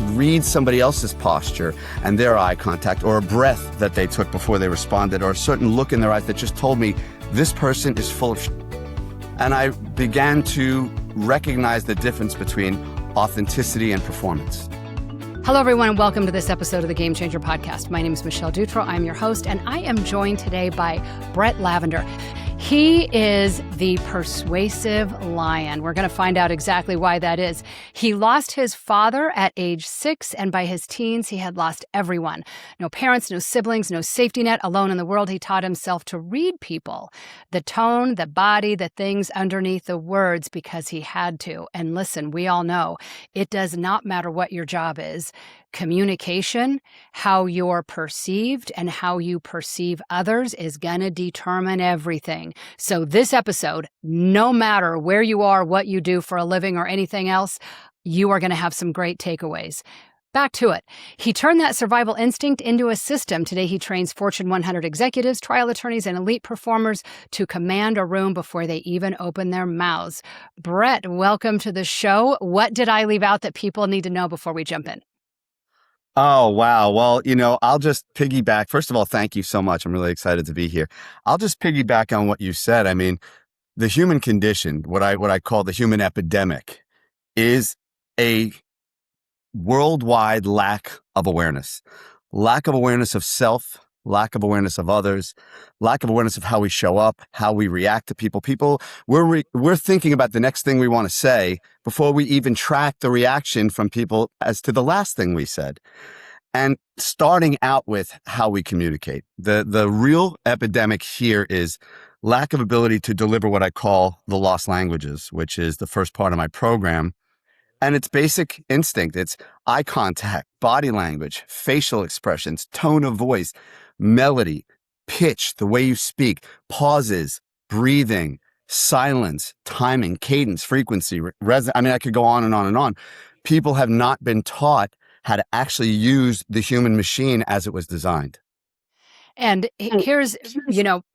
read somebody else's posture and their eye contact, or a breath that they took before they responded, or a certain look in their eyes that just told me this person is full of shit. And I began to recognize the difference between authenticity and performance. Hello, everyone, and welcome to this episode of the Game Changer Podcast. My name is Michelle Dutro. I'm your host, and I am joined today by Brett Lavender. He is the persuasive lion. We're going to find out exactly why that is. He lost his father at age 6, and by his teens, he had lost everyone. No parents, no siblings, no safety net. Alone in the world, he taught himself to read people, the tone, the body, the things underneath the words, because he had to. And listen, we all know it does not matter what your job is. Communication, how you're perceived and how you perceive others is going to determine everything. So this episode, no matter where you are, what you do for a living or anything else, you are going to have some great takeaways. Back to it. He turned that survival instinct into a system. Today, he trains Fortune 100 executives, trial attorneys, and elite performers to command a room before they even open their mouths. Brett, welcome to the show. What did I leave out that people need to know before we jump in? Oh, wow. Well, I'll just piggyback. First of all, thank you so much. I'm really excited to be here. I'll just piggyback on what you said. I mean, the human condition, what I call the human epidemic, is a worldwide lack of awareness of self, lack of awareness of others, lack of awareness of how we show up, how we react to people. We're thinking about the next thing we want to say before we even track the reaction from people as to the last thing we said. And starting out with how we communicate. The real epidemic here is lack of ability to deliver what I call the lost languages, which is the first part of my program. And it's basic instinct. It's eye contact, body language, facial expressions, tone of voice, melody, pitch, the way you speak, pauses, breathing, silence, timing, cadence, frequency, I could go on and on and on. People have not been taught how to actually use the human machine as it was designed. And here's,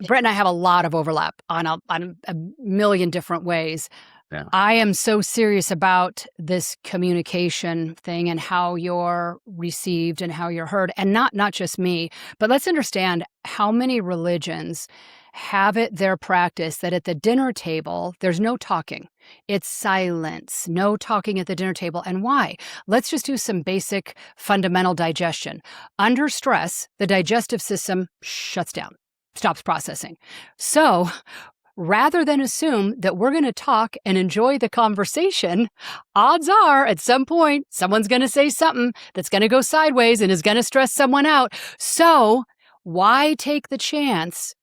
Brett and I have a lot of overlap on a million different ways. Yeah. I am so serious about this communication thing and how you're received and how you're heard, and not just me, but let's understand how many religions have it their practice that at the dinner table, there's no talking. It's silence, no talking at the dinner table. And why? Let's just do some basic fundamental digestion. Under stress, the digestive system shuts down, stops processing. So rather than assume that we're going to talk and enjoy the conversation, odds are at some point, someone's going to say something that's going to go sideways and is going to stress someone out. So why take the chance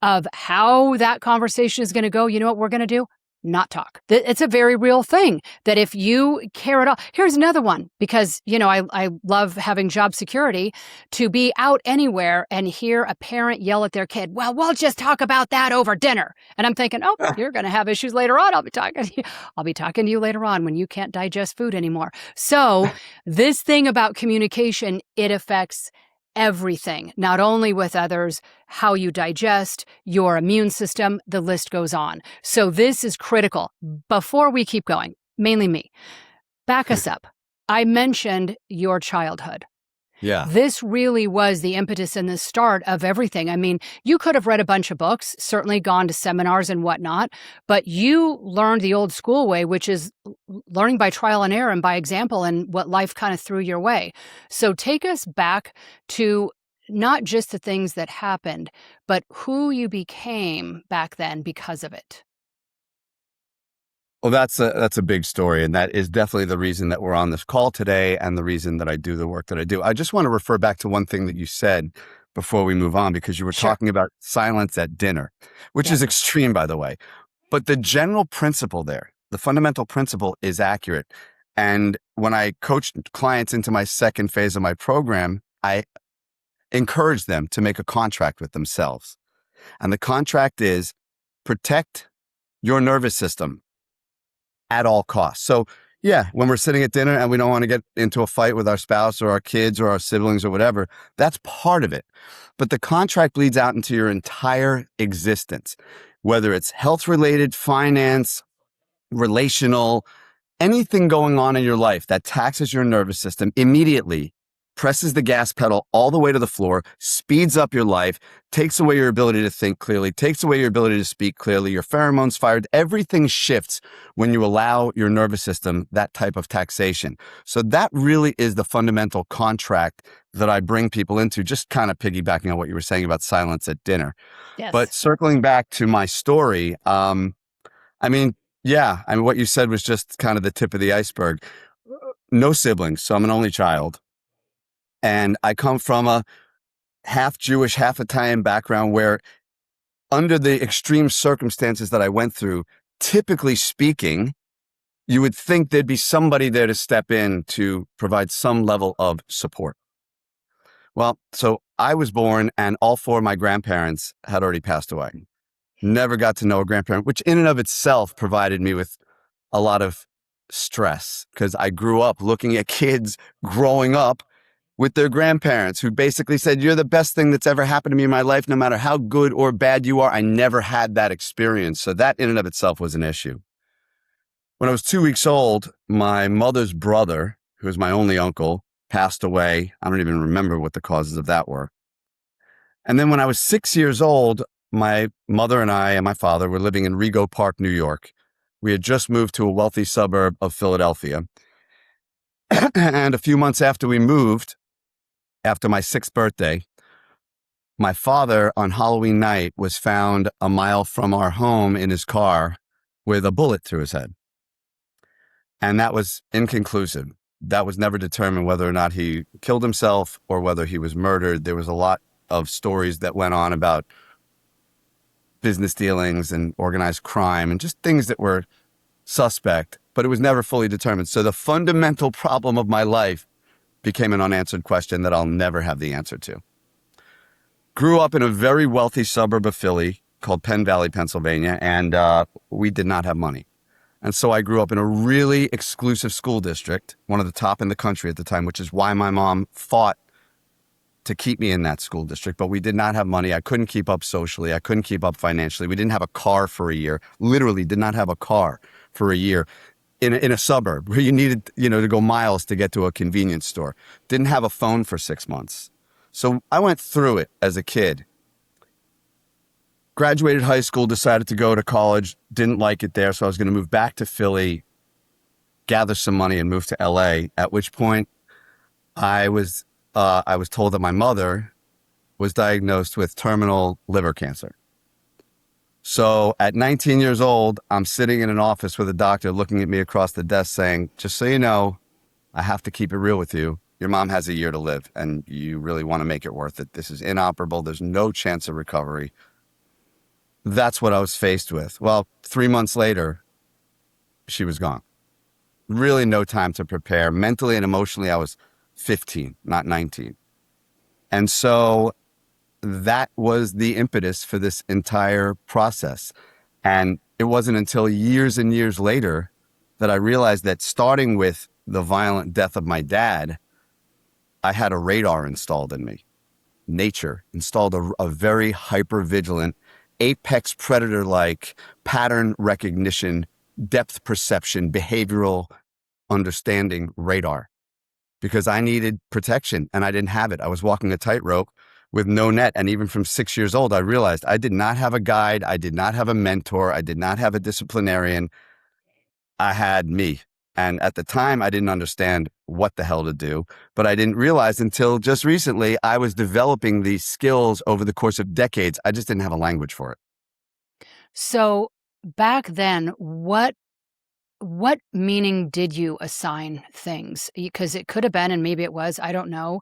of how that conversation is going to go? You know what we're going to do? Not talk. It's a very real thing that if you care at all. Here's another one, because, I love having job security, to be out anywhere and hear a parent yell at their kid, well, we'll just talk about that over dinner. And I'm thinking, oh, you're going to have issues later on. I'll be talking to you later on when you can't digest food anymore. So this thing about communication, it affects everything, not only with others, how you digest, your immune system, the list goes on. So this is critical. Before we keep going, mainly me, back us up. I mentioned your childhood. Yeah. This really was the impetus and the start of everything. I mean, you could have read a bunch of books, certainly gone to seminars and whatnot, but you learned the old school way, which is learning by trial and error and by example and what life kind of threw your way. So take us back to not just the things that happened, but who you became back then because of it. Well, that's a big story, and that is definitely the reason that we're on this call today and the reason that I do the work that I do. I just want to refer back to one thing that you said before we move on, because you were talking about silence at dinner, which is extreme, by the way. But the general principle there, the fundamental principle is accurate. And when I coach clients into my second phase of my program, I encourage them to make a contract with themselves. And the contract is protect your nervous system at all costs. So yeah, when we're sitting at dinner and we don't want to get into a fight with our spouse or our kids or our siblings or whatever, that's part of it. But the contract bleeds out into your entire existence, whether it's health related, finance, relational, anything going on in your life that taxes your nervous system immediately presses the gas pedal all the way to the floor, speeds up your life, takes away your ability to think clearly, takes away your ability to speak clearly, your pheromones fired, everything shifts when you allow your nervous system that type of taxation. So that really is the fundamental contract that I bring people into, just kind of piggybacking on what you were saying about silence at dinner. But Yes. circling back to my story, I mean, yeah, I mean, what you said was just kind of the tip of the iceberg. No siblings, so I'm an only child. And I come from a half Jewish, half Italian background where, under the extreme circumstances that I went through, typically speaking, you would think there'd be somebody there to step in to provide some level of support. Well, so I was born and all four of my grandparents had already passed away. Never got to know a grandparent, which in and of itself provided me with a lot of stress because I grew up looking at kids growing up with their grandparents who basically said, you're the best thing that's ever happened to me in my life, no matter how good or bad you are. I never had that experience. So that in and of itself was an issue. When I was 2 weeks old, my mother's brother, who was my only uncle, passed away. I don't even remember what the causes of that were. And then when I was 6 years old, my mother and I and my father were living in Rego Park, New York. We had just moved to a wealthy suburb of Philadelphia. And a few months after we moved, after my 6th birthday, my father on Halloween night was found a mile from our home in his car with a bullet through his head. And that was inconclusive. That was never determined whether or not he killed himself or whether he was murdered. There was a lot of stories that went on about business dealings and organized crime and just things that were suspect, but it was never fully determined. So the fundamental problem of my life became an unanswered question that I'll never have the answer to. Grew up in a very wealthy suburb of Philly called Penn Valley, Pennsylvania, and we did not have money. And so I grew up in a really exclusive school district, one of the top in the country at the time, which is why my mom fought to keep me in that school district. But we did not have money. I couldn't keep up socially. I couldn't keep up financially. We didn't have a car for a year. Literally did not have a car for a year in a suburb where you needed, to go miles to get to a convenience store. Didn't have a phone for 6 months. So I went through it as a kid. Graduated high school, decided to go to college, didn't like it there, so I was going to move back to Philly, gather some money, and move to LA, at which point I was told that my mother was diagnosed with terminal liver cancer. So at 19 years old, I'm sitting in an office with a doctor looking at me across the desk saying, just so you know, I have to keep it real with you. Your mom has a year to live and you really want to make it worth it. This is inoperable. There's no chance of recovery. That's what I was faced with. Well, 3 months later, she was gone. Really no time to prepare. Mentally and emotionally, I was 15, not 19. And so that was the impetus for this entire process. And it wasn't until years and years later that I realized that starting with the violent death of my dad, I had a radar installed in me. Nature installed a very hyper-vigilant, apex predator-like pattern recognition, depth perception, behavioral understanding radar. Because I needed protection and I didn't have it. I was walking a tightrope with no net. And even from 6 years old, I realized I did not have a guide. I did not have a mentor. I did not have a disciplinarian. I had me. And at the time, I didn't understand what the hell to do. But I didn't realize until just recently, I was developing these skills over the course of decades. I just didn't have a language for it. So back then, what meaning did you assign things? Because it could have been, and maybe it was, I don't know,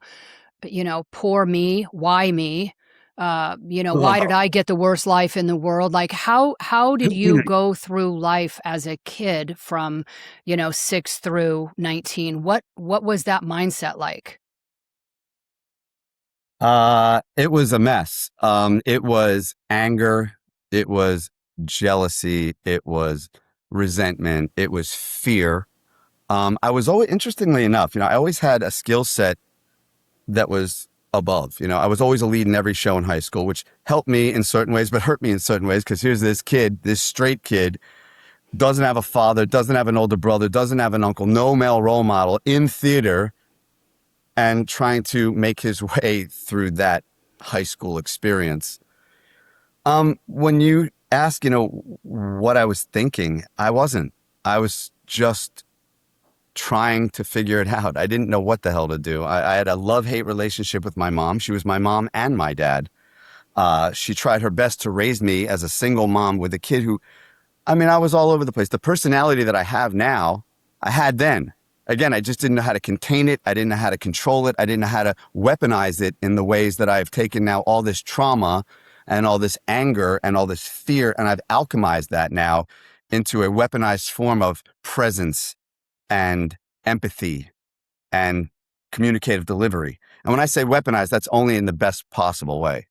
but poor me, why me? Why did I get the worst life in the world? Like how did you go through life as a kid from, 6 through 19? What was that mindset like? It was a mess. It was anger. It was jealousy. It was resentment. It was fear. I was always, interestingly enough, I always had a skill set that was above. I was always a lead in every show in high school, which helped me in certain ways, but hurt me in certain ways. Because here's this kid, this straight kid, doesn't have a father, doesn't have an older brother, doesn't have an uncle, no male role model in theater, and trying to make his way through that high school experience. When you ask, what I was thinking, I wasn't. I was just trying to figure it out. I didn't know what the hell to do. I had a love-hate relationship with my mom. She was my mom and my dad. She tried her best to raise me as a single mom with a kid who, I mean, I was all over the place. The personality that I have now, I had then. Again, I just didn't know how to contain it. I didn't know how to control it. I didn't know how to weaponize it in the ways that I've taken now all this trauma and all this anger and all this fear, and I've alchemized that now into a weaponized form of presence and empathy and communicative delivery. And when I say weaponize, that's only in the best possible way,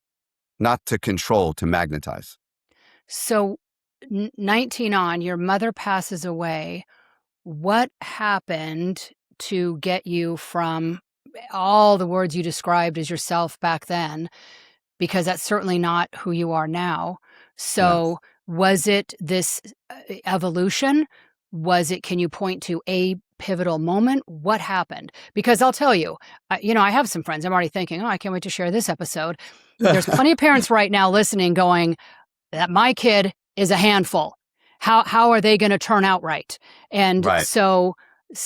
not to control, to magnetize. So, 19 on, your mother passes away. What happened to get you from all the words you described as yourself back then? Because that's certainly not who you are now. So, Yes. was it this evolution? Can you point to a pivotal moment? What happened? Because I'll tell you, I have some friends. I'm already thinking, oh, I can't wait to share this episode. There's plenty of parents right now listening going, that my kid is a handful. How are they going to turn out right? And Right. so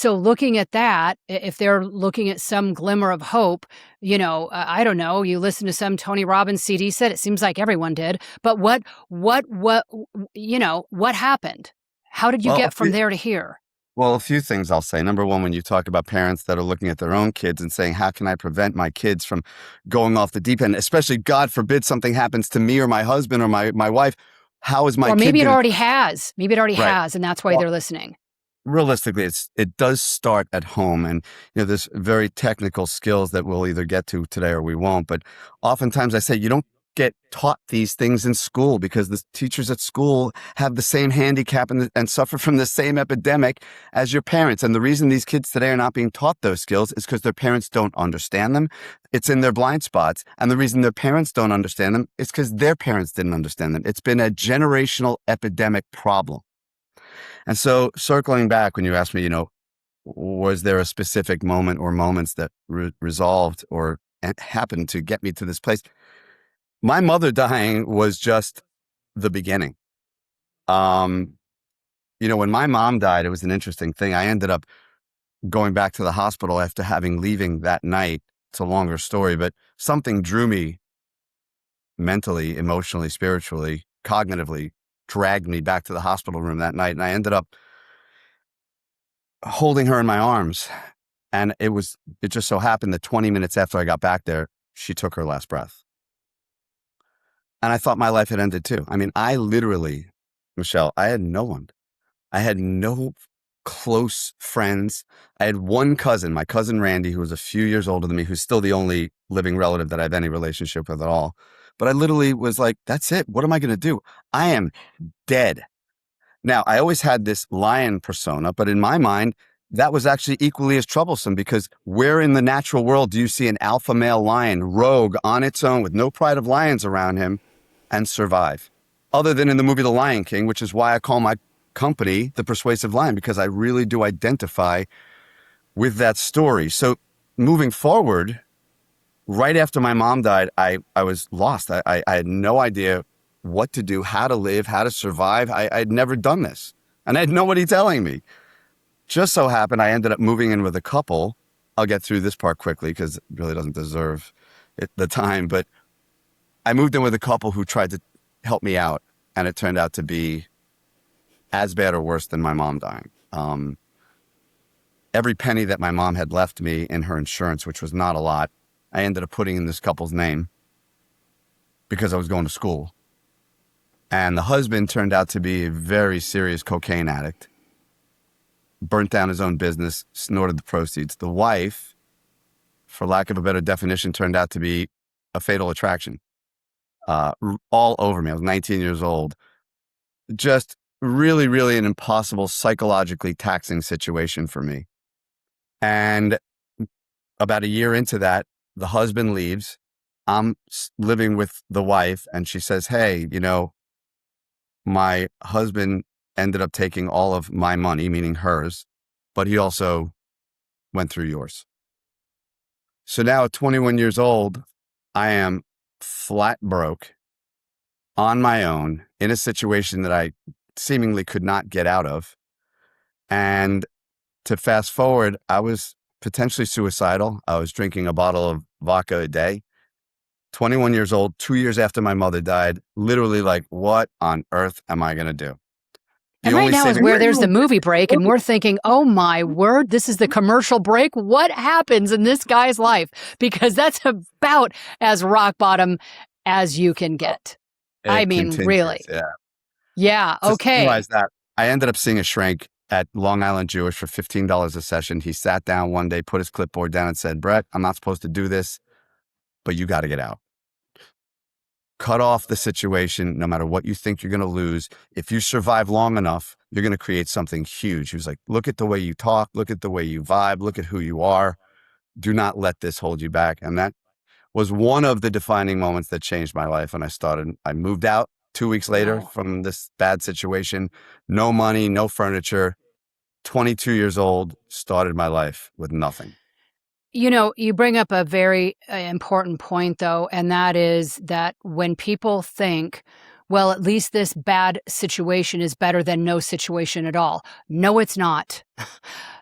looking at that, if they're looking at some glimmer of hope, I don't know, you listen to some Tony Robbins CD set, it seems like everyone did, but what happened? How did you Well, get from there to here? a few things I'll say. Number one, when you talk about parents that are looking at their own kids and saying, how can I prevent my kids from going off the deep end? Especially, God forbid, something happens to me or my husband or my wife. How is my Or kid maybe it going to? already has. Maybe it already Right. has, and that's why Well, they're listening. realistically, it does start at home, and there's very technical skills that we'll either get to today or we won't. But oftentimes, I say you don't get taught these things in school because the teachers at school have the same handicap and suffer from the same epidemic as your parents. And the reason these kids today are not being taught those skills is because their parents don't understand them. It's in their blind spots. And the reason their parents don't understand them is because their parents didn't understand them. It's been a generational epidemic problem. And so circling back, when you asked me, was there a specific moment or moments that resolved or happened to get me to this place? My mother dying was just the beginning. Um, when my mom died, it was an interesting thing. I ended up going back to the hospital after leaving that night. It's a longer story, but something drew me mentally, emotionally, spiritually, cognitively, dragged me back to the hospital room that night. And I ended up holding her in my arms. And it just so happened that 20 minutes after I got back there, she took her last breath. And I thought my life had ended too. I mean, I literally, Michelle, I had no one. I had no close friends. I had one cousin, my cousin Randy, who was a few years older than me, who's still the only living relative that I have any relationship with at all. But I literally was like, that's it. What am I going to do? I am dead. Now, I always had this lion persona, but in my mind, that was actually equally as troublesome because where in the natural world do you see an alpha male lion rogue on its own with no pride of lions around him and survive? Other than in the movie The Lion King, which is why I call my company The Persuasive Lion, because I really do identify with that story. So moving forward, right after my mom died, I was lost. I had no idea what to do, how to live, how to survive. I'd never done this. And I had nobody telling me. Just so happened I ended up moving in with a couple. I'll get through this part quickly because it really doesn't deserve the time. But I moved in with a couple who tried to help me out. And it turned out to be as bad or worse than my mom dying. Every penny that my mom had left me in her insurance, which was not a lot, I ended up putting in this couple's name because I was going to school. And the husband turned out to be a very serious cocaine addict, burnt down his own business, snorted the proceeds. The wife, for lack of a better definition, turned out to be a fatal attraction, all over me. I was 19 years old. Just really, really an impossible, psychologically taxing situation for me. And about a year into that, the husband leaves. I'm living with the wife, and she says, hey, my husband ended up taking all of my money, meaning hers, but he also went through yours. So now at 21 years old, I am flat broke on my own in a situation that I seemingly could not get out of. And to fast forward, I was potentially suicidal. I was drinking a bottle of vodka a day. 21 years old, 2 years after my mother died, literally like, what on earth am I going to do? The And right only now is saving where there's the movie break, and we're thinking, oh my word, this is the commercial break. What happens in this guy's life? Because that's about as rock bottom as you can get. I it mean, continues. really. Yeah. Yeah. To Okay. summarize that, I ended up seeing a shrink at Long Island Jewish for $15 a session. He sat down one day, put his clipboard down and said, Brett, I'm not supposed to do this, but you got to get out. Cut off the situation, no matter what you think you're going to lose. If you survive long enough, you're going to create something huge. He was like, look at the way you talk, look at the way you vibe, look at who you are. Do not let this hold you back. And that was one of the defining moments that changed my life. And I moved out 2 weeks later from this bad situation. No money, no furniture. 22 years old, started my life with nothing. You know, you bring up a very important point, though, and that is that when people think, well, at least this bad situation is better than no situation at all. No, it's not.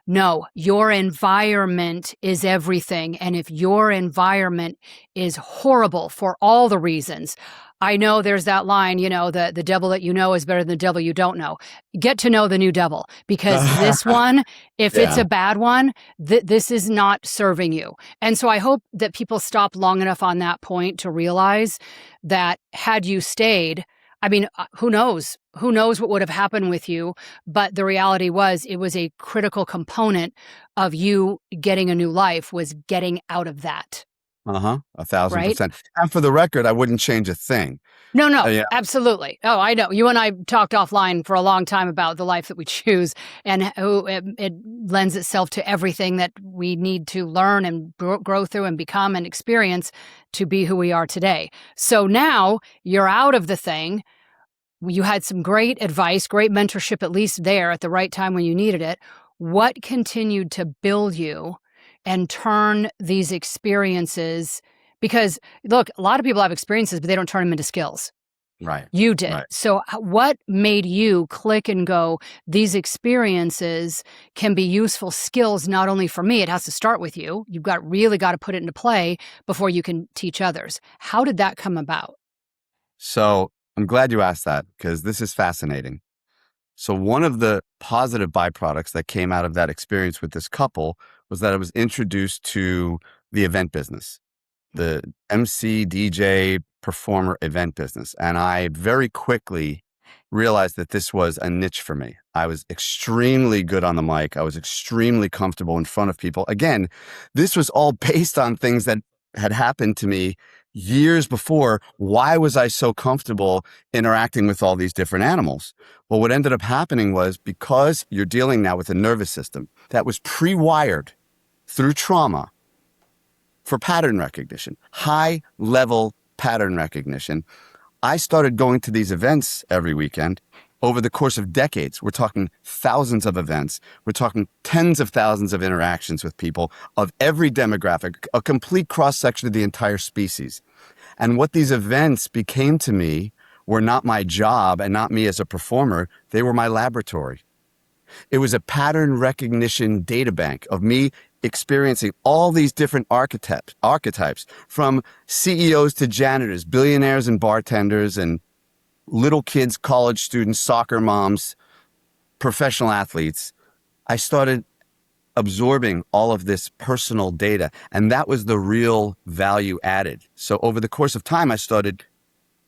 No, your environment is everything. And if your environment is horrible for all the reasons, I know there's that line, you know, the devil that you know is better than the devil you don't know. Get to know the new devil, because this one, if it's a bad one, this is not serving you. And so I hope that people stop long enough on that point to realize that had you stayed, I mean, who knows? Who knows what would have happened with you? But the reality was, it was a critical component of you getting a new life, was getting out of that. 1,000%. And for the record, I wouldn't change a thing. No, absolutely. Oh, I know. You and I talked offline for a long time about the life that we choose, and how it lends itself to everything that we need to learn and grow through and become and experience to be who we are today. So now you're out of the thing. You had some great advice, great mentorship, at least there at the right time when you needed it. What continued to build you and turn these experiences? Because look, a lot of people have experiences, but they don't turn them into skills. Right. You did. Right. So what made you click and go, these experiences can be useful skills, not only for me, it has to start with you. You've really got to put it into play before you can teach others. How did that come about? So I'm glad you asked that, because this is fascinating. So one of the positive byproducts that came out of that experience with this couple was that I was introduced to the event business, the MC, DJ, performer event business. And I very quickly realized that this was a niche for me. I was extremely good on the mic. I was extremely comfortable in front of people. Again, this was all based on things that had happened to me years before. Why was I so comfortable interacting with all these different animals? Well, what ended up happening was, because you're dealing now with a nervous system that was pre-wired through trauma for pattern recognition, high level pattern recognition, I started going to these events every weekend. Over the course of decades, we're talking thousands of events. We're talking tens of thousands of interactions with people of every demographic, a complete cross-section of the entire species. And what these events became to me were not my job and not me as a performer. They were my laboratory. It was a pattern recognition data bank of me experiencing all these different archetypes, from CEOs to janitors, billionaires and bartenders, and little kids, college students, soccer moms, professional athletes. I started absorbing all of this personal data, and that was the real value added. So over the course of time, I started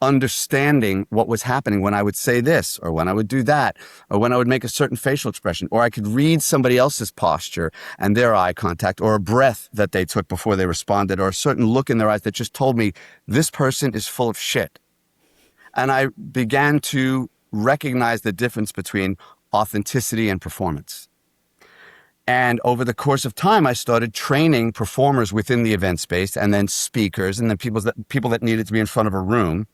understanding what was happening when I would say this, or when I would do that, or when I would make a certain facial expression, or I could read somebody else's posture and their eye contact, or a breath that they took before they responded, or a certain look in their eyes that just told me this person is full of shit. And I began to recognize the difference between authenticity and performance. And over the course of time, I started training performers within the event space, and then speakers, and then people that needed to be in front of a room.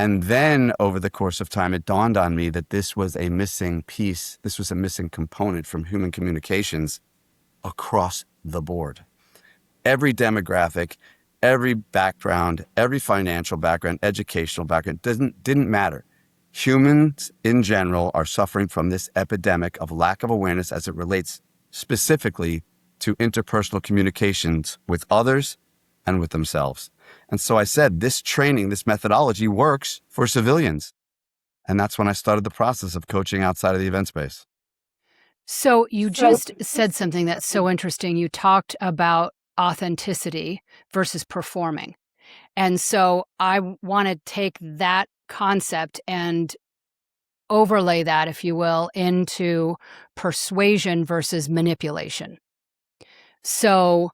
And then over the course of time, it dawned on me that this was a missing piece. This was a missing component from human communications across the board. Every demographic, every background, every financial background, educational background, didn't matter. Humans in general are suffering from this epidemic of lack of awareness as it relates specifically to interpersonal communications with others and with themselves. And so I said, this training, this methodology works for civilians. And that's when I started the process of coaching outside of the event space. So you just said something that's so interesting. You talked about authenticity versus performing. And so I want to take that concept and overlay that, if you will, into persuasion versus manipulation. So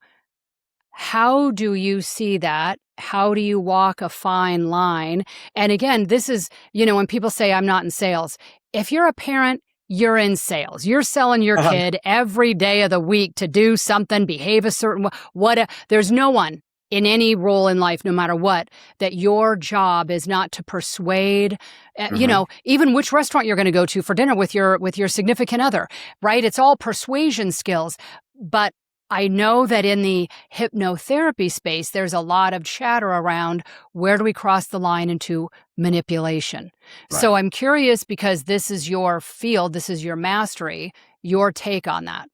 how do you see that? How do you walk a fine line? And again, this is, when people say I'm not in sales, if you're a parent, you're in sales. You're selling your kid every day of the week to do something, behave a certain way. There's no one in any role in life, no matter what, that your job is not to persuade, even which restaurant you're going to go to for dinner with your significant other, right? It's all persuasion skills. But I know that in the hypnotherapy space, there's a lot of chatter around where do we cross the line into manipulation. Right. So I'm curious, because this is your field, this is your mastery, your take on that.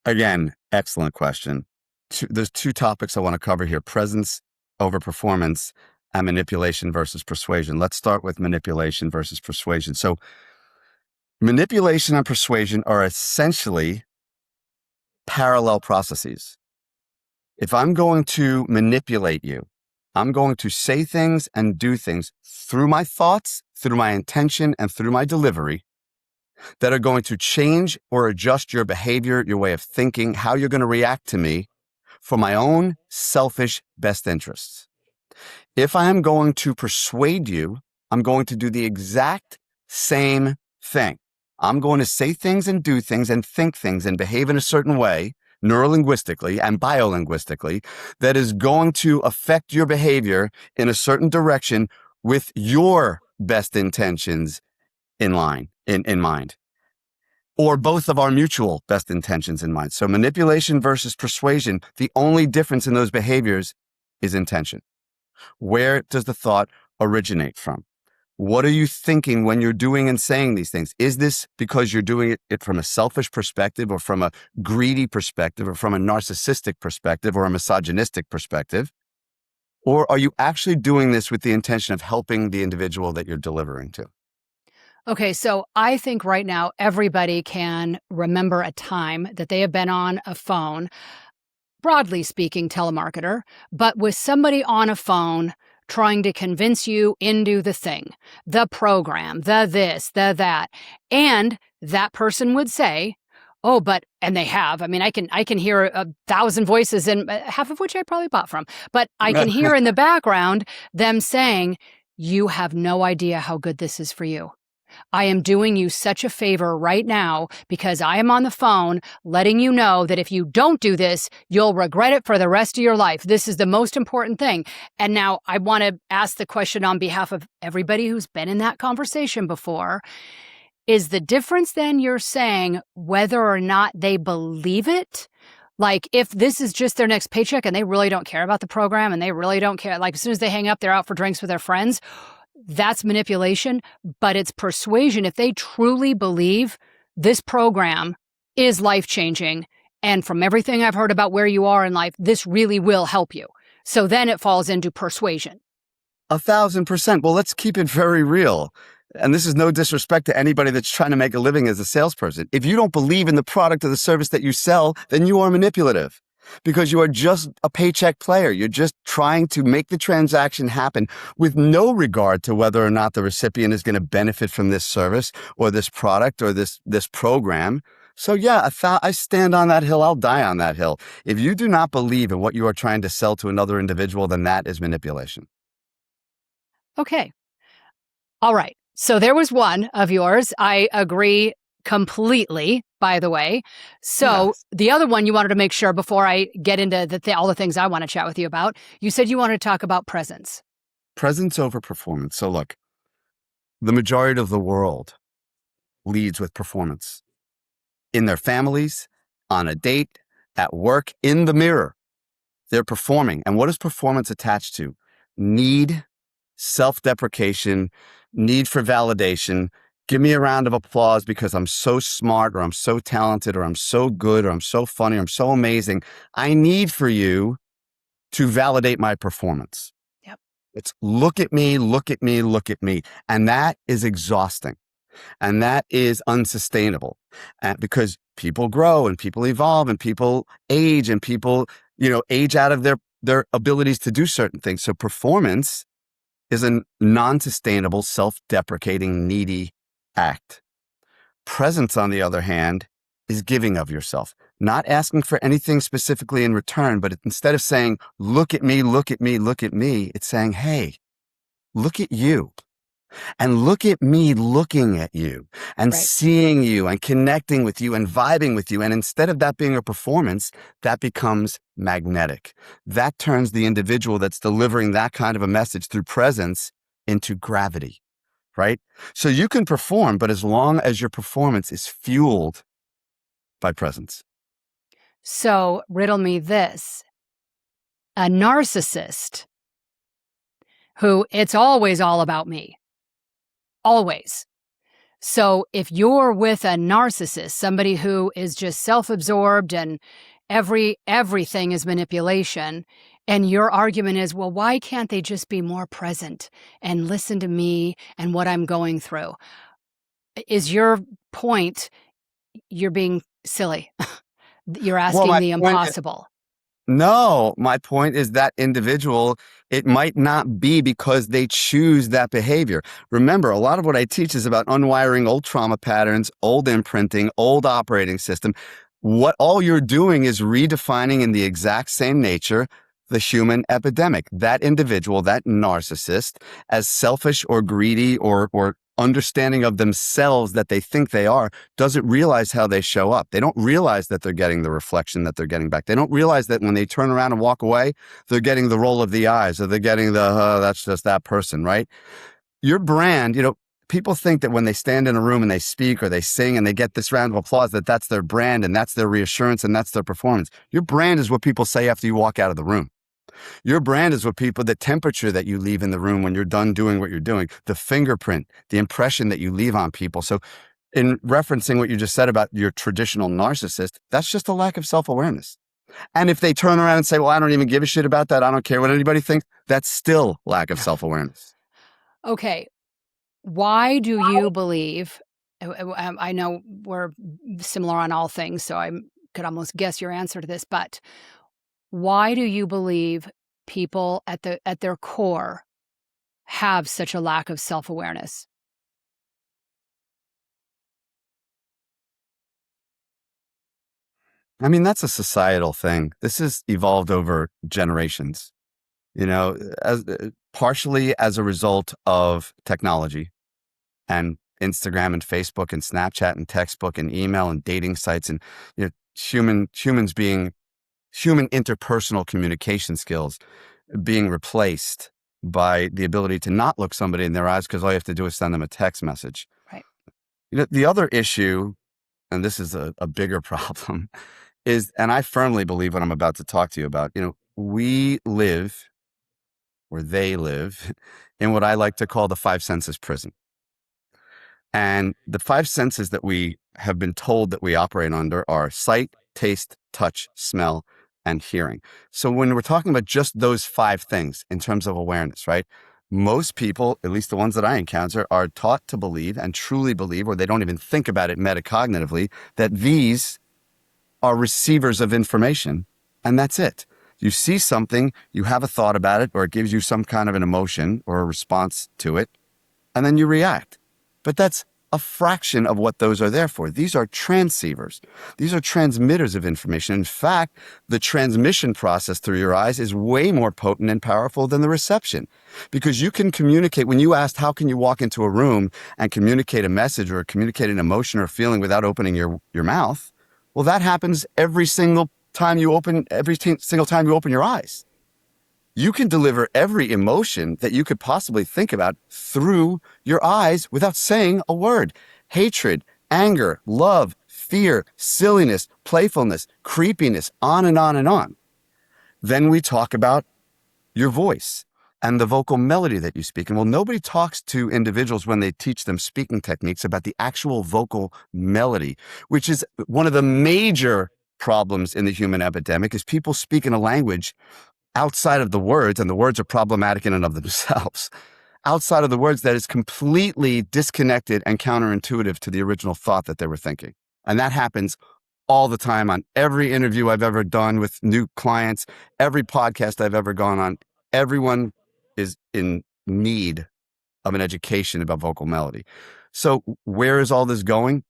Again, excellent question. There's two topics I want to cover here: presence over performance and manipulation versus persuasion. Let's start with manipulation versus persuasion. So manipulation and persuasion are essentially parallel processes. If I'm going to manipulate you, I'm going to say things and do things through my thoughts, through my intention, and through my delivery that are going to change or adjust your behavior, your way of thinking, how you're going to react to me for my own selfish best interests. If I am going to persuade you, I'm going to do the exact same thing. I'm going to say things and do things and think things and behave in a certain way, neurolinguistically and biolinguistically, that is going to affect your behavior in a certain direction with your best intentions in mind, or both of our mutual best intentions in mind. So manipulation versus persuasion, the only difference in those behaviors is intention. Where does the thought originate from? What are you thinking when you're doing and saying these things? Is this because you're doing it from a selfish perspective, or from a greedy perspective, or from a narcissistic perspective, or a misogynistic perspective? Or are you actually doing this with the intention of helping the individual that you're delivering to? Okay, so I think right now everybody can remember a time that they have been on a phone, broadly speaking, telemarketer, but with somebody on a phone trying to convince you into the thing, the program, the this, the that. And that person would say, oh, but, and they have, I mean, I can hear 1,000 voices, and half of which I probably bought from, but I can hear in the background them saying, you have no idea how good this is for you. I am doing you such a favor right now because I am on the phone letting you know that if you don't do this, you'll regret it for the rest of your life. This is the most important thing. And now I want to ask the question on behalf of everybody who's been in that conversation before. Is the difference then you're saying whether or not they believe it? Like, if this is just their next paycheck and they really don't care about the program and they really don't care, like as soon as they hang up, they're out for drinks with their friends, that's manipulation. But it's persuasion if they truly believe this program is life-changing, and from everything I've heard about where you are in life, this really will help you. So then it falls into persuasion. 1,000%. Well, let's keep it very real. And this is no disrespect to anybody that's trying to make a living as a salesperson. If you don't believe in the product or the service that you sell, then you are manipulative, because you are just a paycheck player. You're just trying to make the transaction happen with no regard to whether or not the recipient is going to benefit from this service or this product or this program. So yeah, I stand on that hill. I'll die on that hill. If you do not believe in what you are trying to sell to another individual, then that is manipulation. Okay. All right. So there was one of yours. I agree completely, by the way. So yes. The other one you wanted to make sure before I get into all the things I want to chat with you about, you said you wanted to talk about presence. Presence over performance. So look, the majority of the world leads with performance in their families, on a date, at work, in the mirror. They're performing. And what is performance attached to? Need, self-deprecation, need for validation. Give me a round of applause because I'm so smart, or I'm so talented, or I'm so good, or I'm so funny, or I'm so amazing. I need for you to validate my performance. Yep. It's look at me, look at me, look at me. And that is exhausting. And that is unsustainable, because people grow and people evolve and people age and people, age out of their abilities to do certain things. So performance is a non-sustainable, self-deprecating, needy act. Presence, on the other hand, is giving of yourself, not asking for anything specifically in return, but instead of saying, look at me, look at me, look at me, it's saying, hey, look at you. And look at me looking at you and Right. seeing you and connecting with you and vibing with you. And instead of that being a performance, that becomes magnetic. That turns the individual that's delivering that kind of a message through presence into gravity, right? So you can perform, but as long as your performance is fueled by presence. So riddle me this. A narcissist who it's always all about me. Always. So if you're with a narcissist, somebody who is just self-absorbed and everything is manipulation, and your argument is, well, why can't they just be more present and listen to me and what I'm going through? Is your point, you're being silly. You're asking the impossible. No, my point is that individual, it might not be because they choose that behavior. Remember, a lot of what I teach is about unwiring old trauma patterns, old imprinting, old operating system. What all you're doing is redefining in the exact same nature the human epidemic. That individual, that narcissist, as selfish or greedy or understanding of themselves that they think they are, doesn't realize how they show up. They don't realize that they're getting the reflection that they're getting back. They don't realize that when they turn around and walk away, they're getting the roll of the eyes, or they're getting the, that's just that person, right? Your brand, people think that when they stand in a room and they speak or they sing and they get this round of applause, that that's their brand and that's their reassurance and that's their performance. Your brand is what people say after you walk out of the room. Your brand is what the temperature that you leave in the room when you're done doing what you're doing, the fingerprint, the impression that you leave on people. So in referencing what you just said about your traditional narcissist, that's just a lack of self-awareness. And if they turn around and say, well, I don't even give a shit about that, I don't care what anybody thinks, that's still lack of self-awareness. Okay. Why do you believe, I know we're similar on all things, so I could almost guess your answer to this, but why do you believe people at their core have such a lack of self-awareness? I mean, that's a societal thing. This has evolved over generations, partially as a result of technology and Instagram and Facebook and Snapchat and textbook and email and dating sites and humans being human interpersonal communication skills being replaced by the ability to not look somebody in their eyes because all you have to do is send them a text message. Right. The other issue, and this is a bigger problem, is, and I firmly believe what I'm about to talk to you about, we live, or they live, in what I like to call the five senses prison. And the five senses that we have been told that we operate under are sight, taste, touch, smell, and hearing. So when we're talking about just those five things in terms of awareness, right? Most people, at least the ones that I encounter, are taught to believe and truly believe, or they don't even think about it metacognitively, that these are receivers of information. And that's it. You see something, you have a thought about it, or it gives you some kind of an emotion or a response to it, and then you react. But that's a fraction of what those are there for. These are transceivers. These are transmitters of information. In fact, the transmission process through your eyes is way more potent and powerful than the reception, because you can communicate. When you asked, how can you walk into a room and communicate a message or communicate an emotion or feeling without opening your mouth? Well, that happens every single time you open your eyes. You can deliver every emotion that you could possibly think about through your eyes without saying a word. Hatred, anger, love, fear, silliness, playfulness, creepiness, on and on and on. Then we talk about your voice and the vocal melody that you speak. And well, nobody talks to individuals when they teach them speaking techniques about the actual vocal melody, which is one of the major problems in the human epidemic, is people speak in a language outside of the words, and the words are problematic in and of themselves, outside of the words, that is completely disconnected and counterintuitive to the original thought that they were thinking. And that happens all the time on every interview I've ever done with new clients, every podcast I've ever gone on. Everyone is in need of an education about vocal melody. So where is all this going?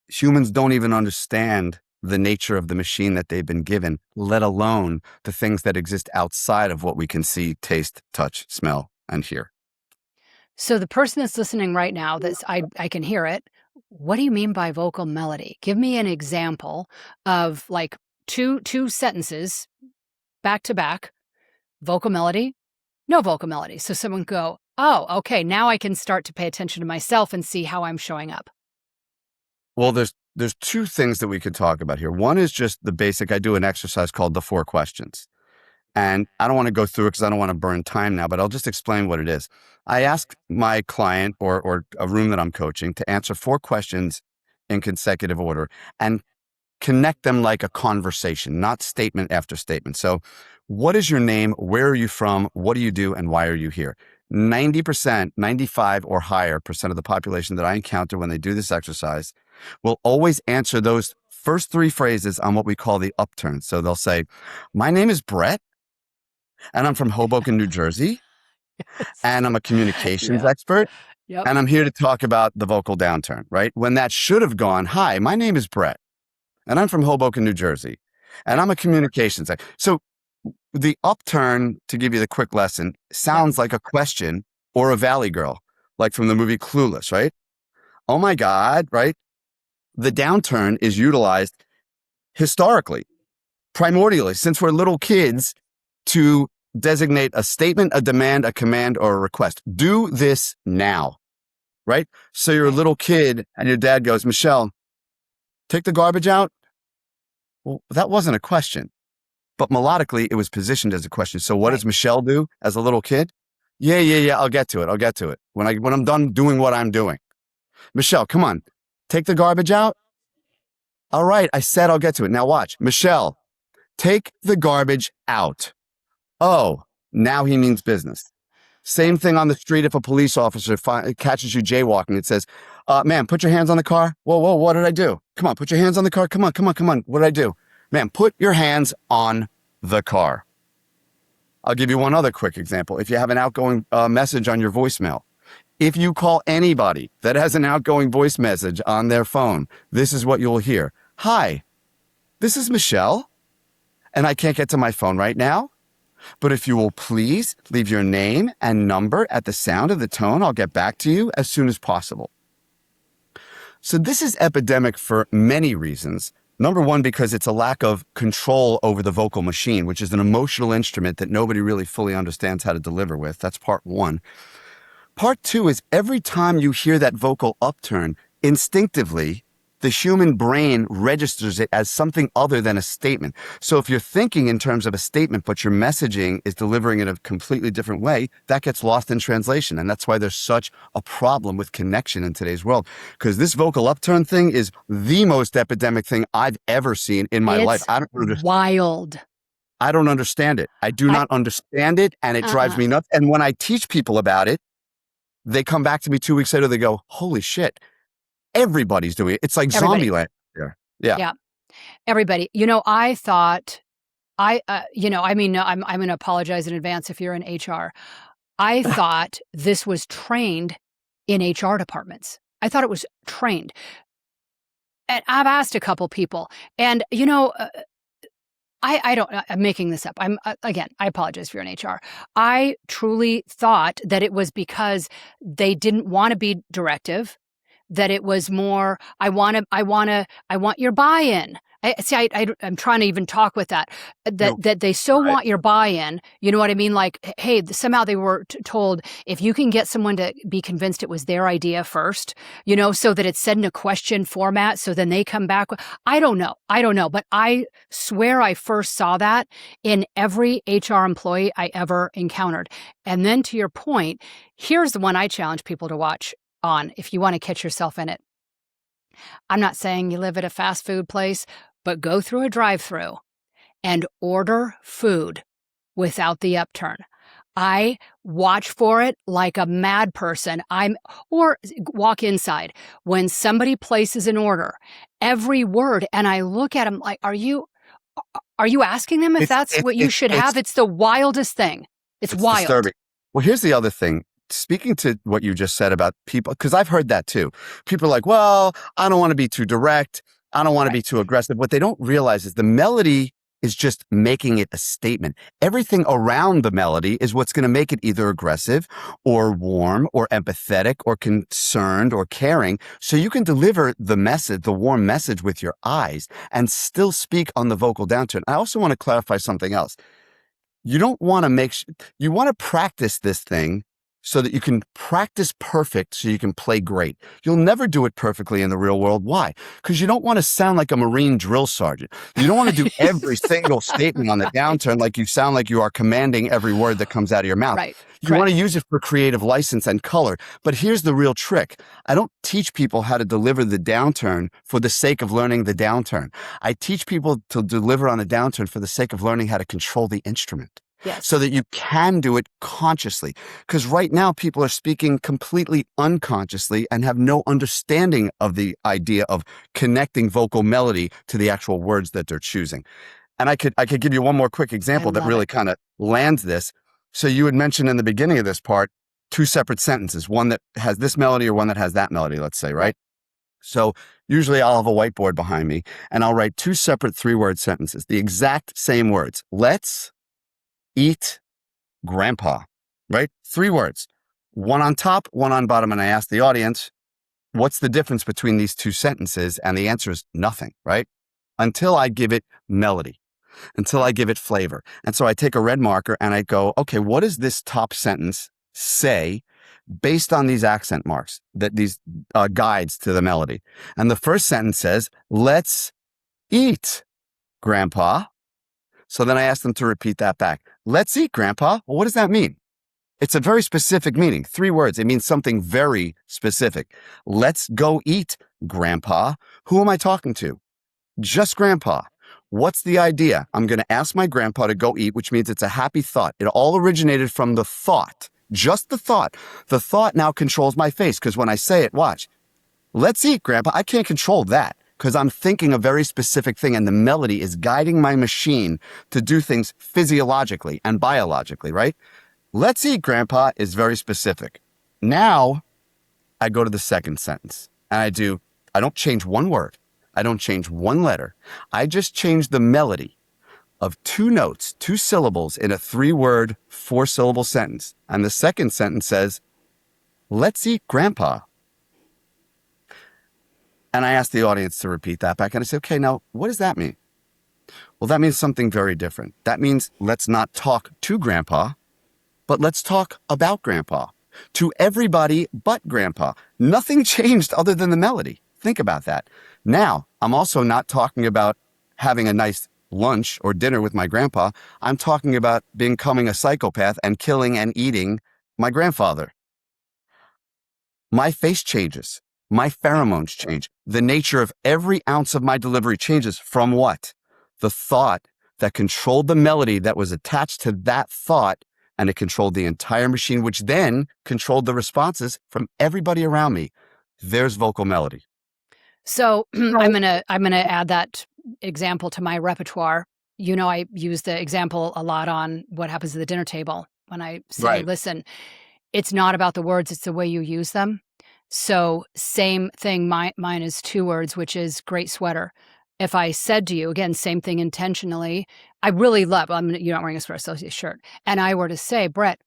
Humans don't even understand the nature of the machine that they've been given, let alone the things that exist outside of what we can see, taste, touch, smell, and hear. So the person that's listening right now, I can hear it. What do you mean by vocal melody? Give me an example of like two sentences back to back, vocal melody, no vocal melody. So someone go, oh, okay, now I can start to pay attention to myself and see how I'm showing up. Well, there's two things that we could talk about here. One is just the basic. I do an exercise called the 4 questions. And I don't want to go through it because I don't want to burn time now, but I'll just explain what it is. I ask my client or a room that I'm coaching to answer 4 questions in consecutive order and connect them like a conversation, not statement after statement. So what is your name? Where are you from? What do you do? And why are you here? 90%, 95 or higher percent of the population that I encounter when they do this exercise will always answer those first 3 phrases on what we call the upturn. So they'll say, my name is Brett, and I'm from Hoboken, New Jersey, and I'm a communications expert, Yep. and I'm here to talk about the vocal downturn, right? When that should have gone, hi, my name is Brett, and I'm from Hoboken, New Jersey, and I'm a communications expert. So the upturn, to give you the quick lesson, sounds like a question or a Valley Girl, like from the movie Clueless, right? Oh my God, right? The downturn is utilized historically, primordially, since we're little kids, to designate a statement, a demand, a command, or a request. Do this now, right? So you're a little kid and your dad goes, Michelle, take the garbage out. Well, that wasn't a question, but melodically it was positioned as a question. So what does Michelle do as a little kid? Yeah. I'll get to it. When I'm done doing what I'm doing. Michelle, come on, take the garbage out. All right. I said, I'll get to it. Now watch. Michelle, take the garbage out. Oh, now he means business. Same thing on the street. If a police officer catches you jaywalking, it says, ma'am, put your hands on the car. Whoa, what did I do? Come on, put your hands on the car. Come on. What did I do? Ma'am, put your hands on the car. I'll give you one other quick example. If you have an outgoing message on your voicemail, if you call anybody that has an outgoing voice message on their phone, this is what you'll hear. Hi, this is Michelle, and I can't get to my phone right now. But if you will please leave your name and number at the sound of the tone, I'll get back to you as soon as possible. So this is epidemic for many reasons. Number one, because it's a lack of control over the vocal machine, which is an emotional instrument that nobody really fully understands how to deliver with. That's part one. Part two is every time you hear that vocal upturn, instinctively, the human brain registers it as something other than a statement. So if you're thinking in terms of a statement, but your messaging is delivering in a completely different way, that gets lost in translation. And that's why there's such a problem with connection in today's world. Because this vocal upturn thing is the most epidemic thing I've ever seen in my life. Wild. I don't understand it. I do not understand it, and it drives me nuts. And when I teach people about it, they come back to me 2 weeks later, they go, holy shit. Everybody's doing it. It's like zombie land. Yeah. Everybody. I thought I'm going to apologize in advance if you're in HR. I thought this was trained in HR departments. I thought it was trained. And I've asked a couple people, and I'm making this up. I apologize if you're in HR. I truly thought that it was because they didn't want to be directive. That it was more, I want your buy-in. I'm trying to even talk with that. No, That they so right. want your buy-in. You know what I mean? Like, hey, somehow they were told if you can get someone to be convinced it was their idea first, so that it's said in a question format, so then they come back. I don't know, but I swear I first saw that in every HR employee I ever encountered. And then to your point, here's the one I challenge people to watch on if you want to catch yourself in it. I'm not saying you live at a fast food place, but go through a drive-through and order food without the upturn. I watch for it like a mad person. Or walk inside. When somebody places an order, every word, and I look at them like, are you asking them if It's that's it, what you it's should it's have? It's the wildest thing. It's it's wild. disturbing. Well, here's the other thing. Speaking to what you just said about people, because I've heard that too. People are like, well, I don't want to be too direct. I don't want to Right. be too aggressive. What they don't realize is the melody is just making it a statement. Everything around the melody is what's going to make it either aggressive or warm or empathetic or concerned or caring. So you can deliver the message, the warm message with your eyes and still speak on the vocal downturn. I also want to clarify something else. You don't want to you want to practice this thing so that you can practice perfect so you can play great. You'll never do it perfectly in the real world. Why? Because you don't want to sound like a Marine drill sergeant. You don't want to do every single statement on the downturn like you sound like you are commanding every word that comes out of your mouth. Right. You want Correct. to use it for creative license and color. But here's the real trick. I don't teach people how to deliver the downturn for the sake of learning the downturn. I teach people to deliver on the downturn for the sake of learning how to control the instrument. Yes. So that you can do it consciously. Because right now people are speaking completely unconsciously and have no understanding of the idea of connecting vocal melody to the actual words that they're choosing. And I could give you one more quick example that really kind of lands this. So you had mentioned in the beginning of this part, 2 separate sentences, one that has this melody or one that has that melody, let's say, right? So usually I'll have a whiteboard behind me and I'll write 2 separate 3-word sentences, the exact same words. Let's eat grandpa, right? 3 words, one on top, one on bottom. And I ask the audience, what's the difference between these 2 sentences? And the answer is nothing, right? Until I give it melody, until I give it flavor. And so I take a red marker and I go, okay, what does this top sentence say based on these accent marks, that these guides to the melody? And the first sentence says, let's eat grandpa. So then I asked them to repeat that back. Let's eat, Grandpa. Well, what does that mean? It's a very specific meaning. 3 words. It means something very specific. Let's go eat, Grandpa. Who am I talking to? Just Grandpa. What's the idea? I'm going to ask my grandpa to go eat, which means it's a happy thought. It all originated from the thought, just the thought. The thought now controls my face because when I say it, watch. Let's eat, Grandpa. I can't control that because I'm thinking a very specific thing and the melody is guiding my machine to do things physiologically and biologically, right? Let's eat, Grandpa is very specific. Now I go to the second sentence and I don't change one word. I don't change one letter. I just change the melody of 2 notes, 2 syllables in a 3-word, 4-syllable sentence. And the second sentence says, let's eat, Grandpa. And I asked the audience to repeat that back. And I said, okay, now what does that mean? Well, that means something very different. That means let's not talk to Grandpa, but let's talk about Grandpa. To everybody but Grandpa. Nothing changed other than the melody. Think about that. Now, I'm also not talking about having a nice lunch or dinner with my grandpa. I'm talking about becoming a psychopath and killing and eating my grandfather. My face changes. My pheromones change. The nature of every ounce of my delivery changes from what? The thought that controlled the melody that was attached to that thought, and it controlled the entire machine, which then controlled the responses from everybody around me. There's vocal melody. So I'm gonna add that example to my repertoire. I use the example a lot on what happens at the dinner table when I say, Right. listen, it's not about the words, it's the way you use them. So same thing, mine is 2 words, which is great sweater. If I said to you, again, same thing intentionally, I really love, you're not wearing a Sweater Associates shirt, and I were to say, Brett,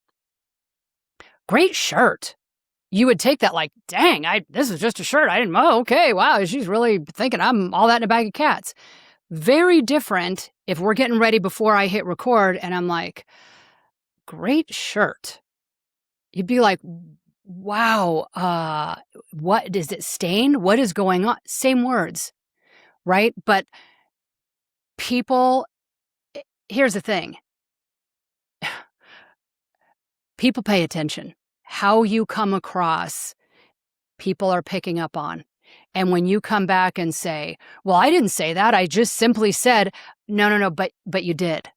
great shirt. You would take that like, dang, this is just a shirt. I didn't, okay, wow, she's really thinking I'm all that in a bag of cats. Very different if we're getting ready before I hit record and I'm like, great shirt. You'd be like, wow, what is it stained? What is going on? Same words, right? But people, here's the thing. People pay attention. How you come across, people are picking up on. And when you come back and say, well, I didn't say that. I just simply said, no, but you did.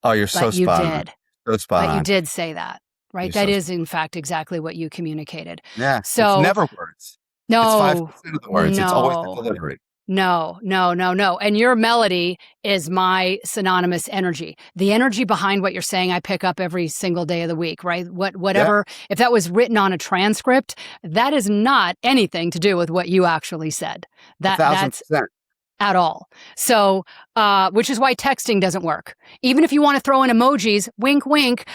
Oh, you're so But you spot on. did. So spot But you on. did say that, right? You're That so is, in fact, exactly what you communicated. Yeah, it's So, never words. It's no, 5% of the words. It's always the no, delivery. no. And your melody is my synonymous energy. The energy behind what you're saying, I pick up every single day of the week, right? Yeah, Whatever, if that was written on a transcript, that is not anything to do with what you actually said. That's 1,000%. at all. So, which is why texting doesn't work. Even if you want to throw in emojis, wink, wink.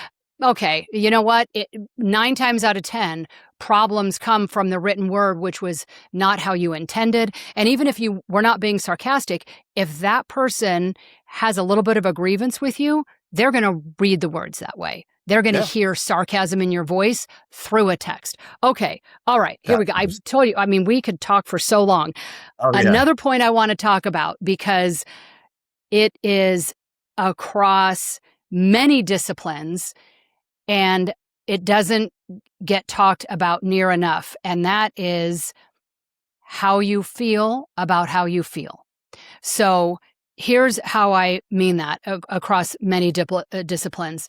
Okay, you know what? 9 times out of 10, problems come from the written word, which was not how you intended. And even if you were not being sarcastic, if that person has a little bit of a grievance with you, they're going to read the words that way. They're going to Yeah. hear sarcasm in your voice through a text. Okay, all right, here we go. I That- told you, I mean, we could talk for so long. Oh, yeah. Another point I want to talk about, because it is across many disciplines and it doesn't get talked about near enough. And that is how you feel about how you feel. So here's how I mean that across many disciplines.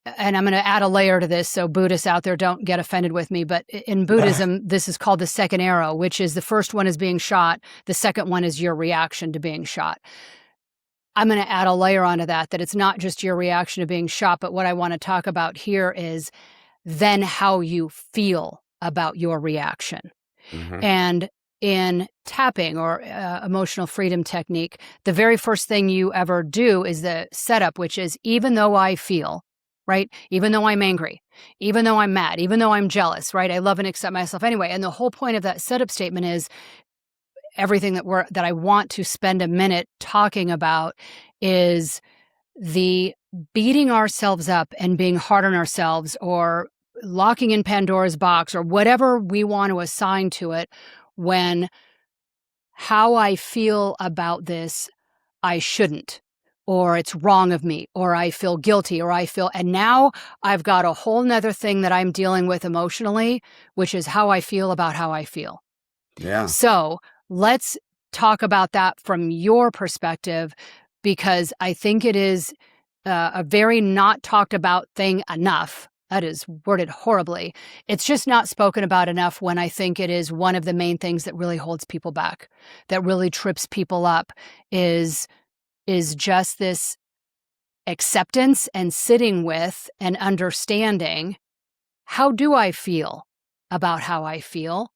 And I'm going to add a layer to this, so Buddhists out there don't get offended with me. But in Buddhism, this is called the second arrow, which is the first one is being shot. The second one is your reaction to being shot. I'm going to add a layer onto that it's not just your reaction to being shot, but what I want to talk about here is then how you feel about your reaction. Mhm. And in tapping or emotional freedom technique, the very first thing you ever do is the setup, which is even though I feel, right? Even though I'm angry, even though I'm mad, even though I'm jealous, right? I love and accept myself anyway. And the whole point of that setup statement is everything that I want to spend a minute talking about is the beating ourselves up and being hard on ourselves or locking in Pandora's box or whatever we want to assign to it when how I feel about this, I shouldn't, or it's wrong of me, or I feel guilty, and now I've got a whole nother thing that I'm dealing with emotionally, which is how I feel about how I feel. Yeah. So let's talk about that from your perspective, because I think it is a very not talked about thing enough. That is worded horribly. It's just not spoken about enough when I think it is one of the main things that really holds people back, that really trips people up is just this acceptance and sitting with and understanding, how do I feel about how I feel?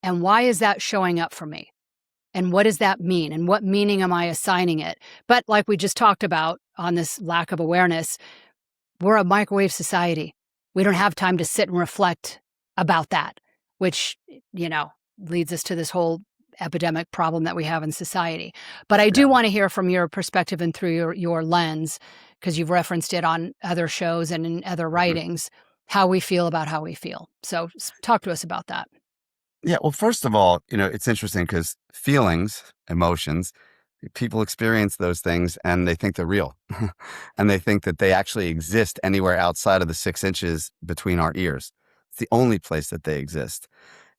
And why is that showing up for me? And what does that mean? And what meaning am I assigning it? But like we just talked about on this lack of awareness, we're a microwave society. We don't have time to sit and reflect about that, which, leads us to this whole epidemic problem that we have in society. But I do want to hear from your perspective and through your lens, because you've referenced it on other shows and in other writings, how we feel about how we feel. So talk to us about that. Yeah. Well, first of all, it's interesting because feelings, emotions, people experience those things and they think they're real. And they think that they actually exist anywhere outside of the 6 inches between our ears. It's the only place that they exist.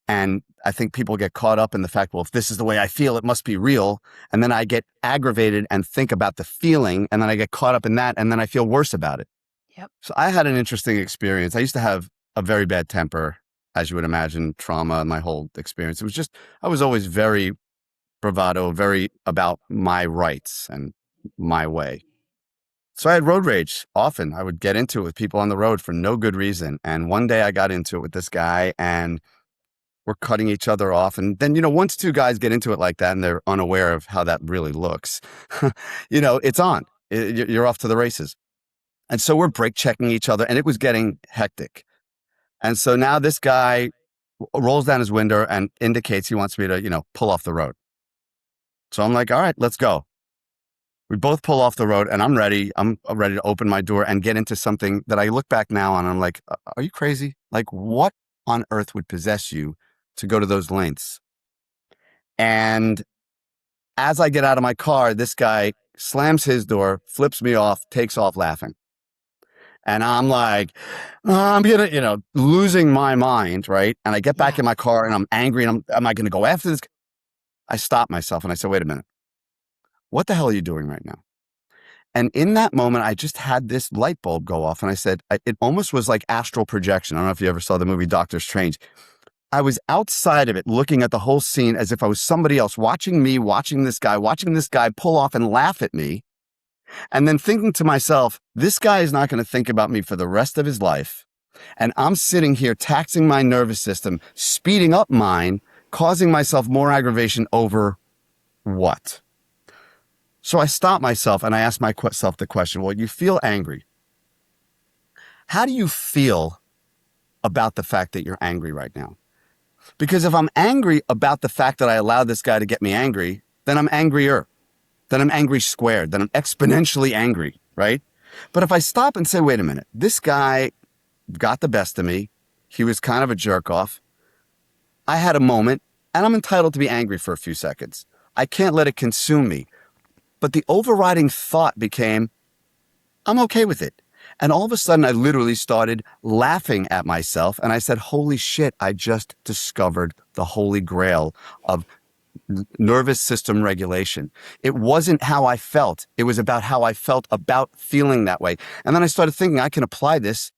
And I think people get caught up in the fact, well, if this is the way I feel, it must be real. And then I get aggravated and think about the feeling. And then I get caught up in that. And then I feel worse about it. Yep. So I had an interesting experience. I used to have a very bad temper, as you would imagine, trauma, my whole experience. It was just, I was always very bravado, very about my rights and my way. So I had road rage often. I would get into it with people on the road for no good reason. And one day I got into it with this guy and we're cutting each other off. And then, once 2 guys get into it like that and they're unaware of how that really looks, it's on. You're off to the races. And so we're brake checking each other and it was getting hectic. And so now this guy rolls down his window and indicates he wants me to, pull off the road. So I'm like, all right, let's go. We both pull off the road and I'm ready. I'm ready to open my door and get into something that I look back now on. And I'm like, are you crazy? Like, what on earth would possess you to go to those lengths? And as I get out of my car, this guy slams his door, flips me off, takes off laughing. And I'm like, I'm gonna, losing my mind, right? And I get back Yeah. in my car and I'm angry and am I gonna go after this? I stop myself and I said, wait a minute, what the hell are you doing right now? And in that moment, I just had this light bulb go off and I said, it almost was like astral projection. I don't know if you ever saw the movie Doctor Strange. I was outside of it, looking at the whole scene as if I was somebody else, watching me, watching this guy pull off and laugh at me. And then thinking to myself, this guy is not going to think about me for the rest of his life. And I'm sitting here taxing my nervous system, speeding up mine, causing myself more aggravation over what? So I stopped myself and I asked myself the question, well, you feel angry. How do you feel about the fact that you're angry right now? Because if I'm angry about the fact that I allowed this guy to get me angry, then I'm angrier. Then I'm angry squared. Then I'm exponentially angry, right? But if I stop and say, wait a minute, this guy got the best of me. He was kind of a jerk off. I had a moment and I'm entitled to be angry for a few seconds. I can't let it consume me. But the overriding thought became, I'm okay with it. And all of a sudden, I literally started laughing at myself. And I said, holy shit, I just discovered the holy grail of nervous system regulation. It wasn't how I felt. It was about how I felt about feeling that way. And then I started thinking I can apply this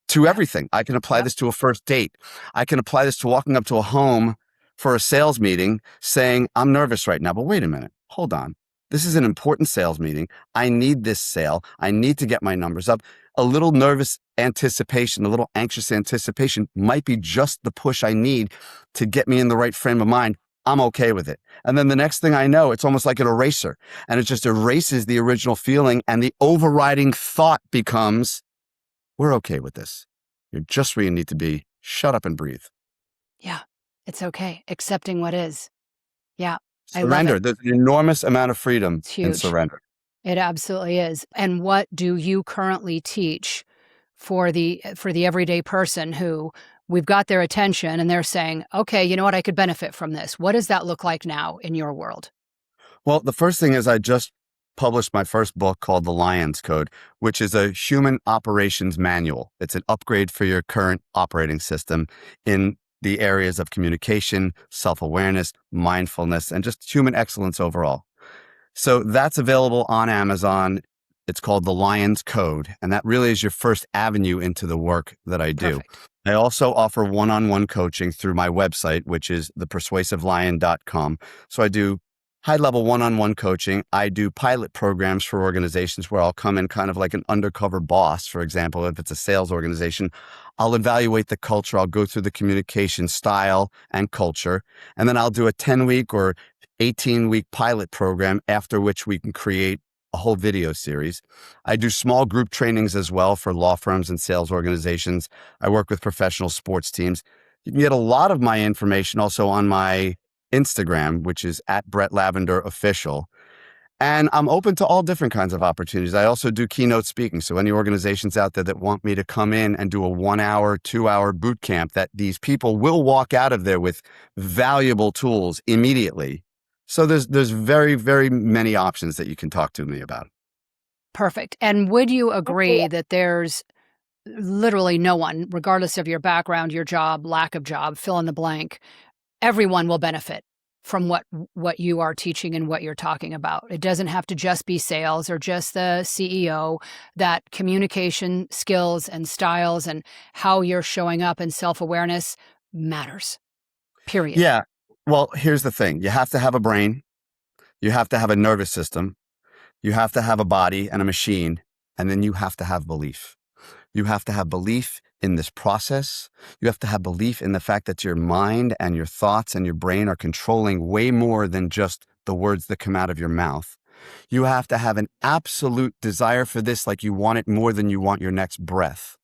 to everything. I can apply this to a first date. I can apply this to walking up to a home for a sales meeting saying, I'm nervous right now, but wait a minute, hold on. This is an important sales meeting. I need this sale. I need to get my numbers up. A little nervous anticipation, a little anxious anticipation might be just the push I need to get me in the right frame of mind. I'm okay with it. And then the next thing I know, it's almost like an eraser and it just erases the original feeling. And the overriding thought becomes, we're okay with this. You're just where you need to be. Shut up and breathe. Yeah. It's okay. Accepting what is. Yeah. I love Surrender. it. There's an enormous amount of freedom It's in huge. surrender. It absolutely is. And what do you currently teach for the everyday person who we've got their attention and they're saying, okay, you know what, I could benefit from this. What does that look like now in your world? Well, the first thing is I just published my first book called The Lion's Code, which is a human operations manual. It's an upgrade for your current operating system in the areas of communication, self-awareness, mindfulness, and just human excellence overall. So that's available on Amazon. It's called The Lion's Code, and that really is your first avenue into the work that I do. Perfect. I also offer one-on-one coaching through my website, which is thepersuasivelion.com. So I do high-level one-on-one coaching. I do pilot programs for organizations where I'll come in kind of like an undercover boss. For example, if it's a sales organization, I'll evaluate the culture. I'll go through the communication style and culture, and then I'll do a 10-week or 18-week pilot program, after which we can create a whole video series. I do small group trainings as well for law firms and sales organizations. I work with professional sports teams. You can get a lot of my information also on my Instagram, which is at Brett Lavender Official. And I'm open to all different kinds of opportunities. I also do keynote speaking. So any organizations out there that want me to come in and do a 1 hour, 2 hour boot camp that these people will walk out of there with valuable tools immediately. So there's very, very many options that you can talk to me about. Perfect. And would you agree that there's literally no one, regardless of your background, your job, lack of job, fill in the blank, everyone will benefit from what you are teaching and what you're talking about. It doesn't have to just be sales or just the CEO. That communication skills and styles and how you're showing up and self-awareness matters. Period. Yeah. Well, here's the thing. You have to have a brain. You have to have a nervous system. You have to have a body and a machine. And then you have to have belief. You have to have belief in this process. You have to have belief in the fact that your mind and your thoughts and your brain are controlling way more than just the words that come out of your mouth. You have to have an absolute desire for this, like you want it more than you want your next breath.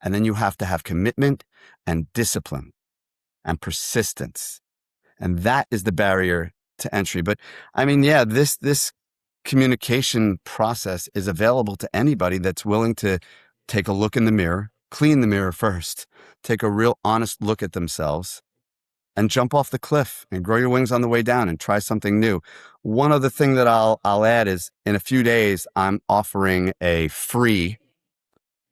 And then you have to have commitment and discipline and persistence. And that is the barrier to entry. But I mean, yeah, this communication process is available to anybody that's willing to take a look in the mirror, clean the mirror first, take a real honest look at themselves, and jump off the cliff and grow your wings on the way down and try something new. One other thing that I'll add is in a few days, I'm offering a free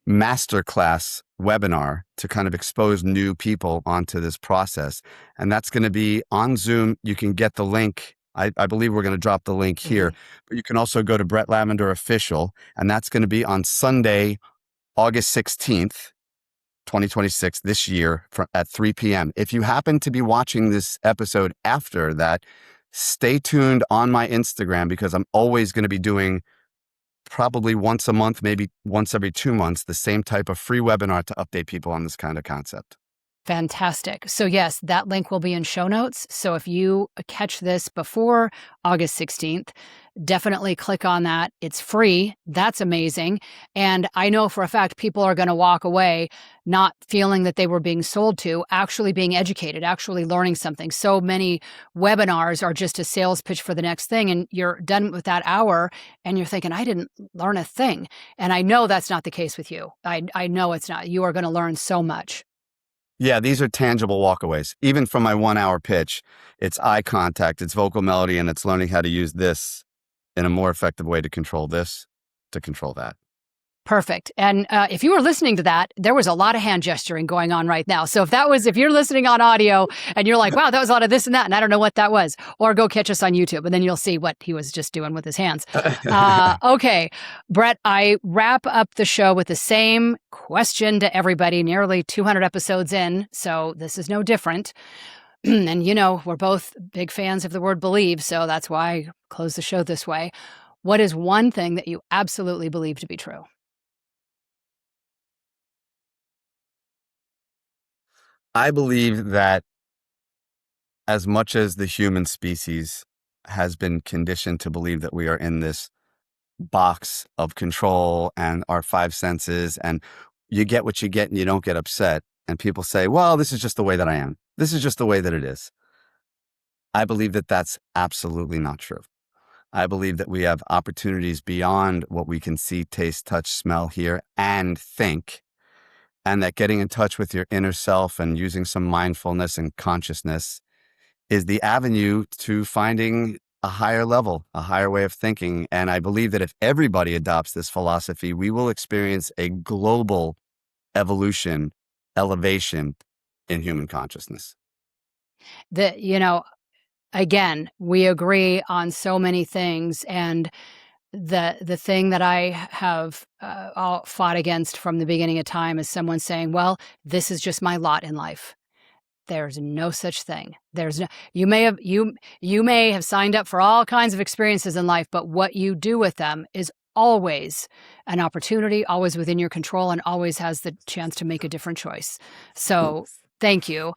masterclass webinar to kind of expose new people onto this process. And that's going to be on Zoom. You can get the link. I believe we're going to drop the link here, but you can also go to Brett Lavender Official, and that's going to be on Sunday, August 16th, 2026, this year at 3 p.m. If you happen to be watching this episode after that, stay tuned on my Instagram, because I'm always going to be doing probably once a month, maybe once every 2 months, the same type of free webinar to update people on this kind of concept. Fantastic. So yes, that link will be in show notes. So if you catch this before August 16th, definitely click on that. It's free. That's amazing. And I know for a fact people are going to walk away not feeling that they were being sold to, actually being educated, actually learning something. So many webinars are just a sales pitch for the next thing. And you're done with that hour and you're thinking, I didn't learn a thing. And I know that's not the case with you. I know it's not. You are going to learn so much. Yeah, these are tangible walkaways. Even from my 1 hour pitch, it's eye contact, it's vocal melody, and it's learning how to use this in a more effective way to control this, to control that. Perfect. And if you were listening to that, there was a lot of hand gesturing going on right now. So if you're listening on audio and you're like, wow, that was a lot of this and that, and I don't know what that was, or go catch us on YouTube and then you'll see what he was just doing with his hands. Okay, Brett, I wrap up the show with the same question to everybody, nearly 200 episodes in. So this is no different. And we're both big fans of the word believe. So that's why I close the show this way. What is one thing that you absolutely believe to be true? I believe that as much as the human species has been conditioned to believe that we are in this box of control and our five senses, and you get what you get and you don't get upset, and people say, well, this is just the way that I am. This is just the way that it is. I believe that that's absolutely not true. I believe that we have opportunities beyond what we can see, taste, touch, smell, hear, and think. And that getting in touch with your inner self and using some mindfulness and consciousness is the avenue to finding a higher level, a higher way of thinking. And I believe that if everybody adopts this philosophy, we will experience a global evolution, elevation in human consciousness. Again, we agree on so many things. And the thing that I have fought against from the beginning of time is someone saying, well, this is just my lot in life. There's no such thing. You may have signed up for all kinds of experiences in life, but what you do with them is always an opportunity, always within your control, and always has the chance to make a different choice. So thank you.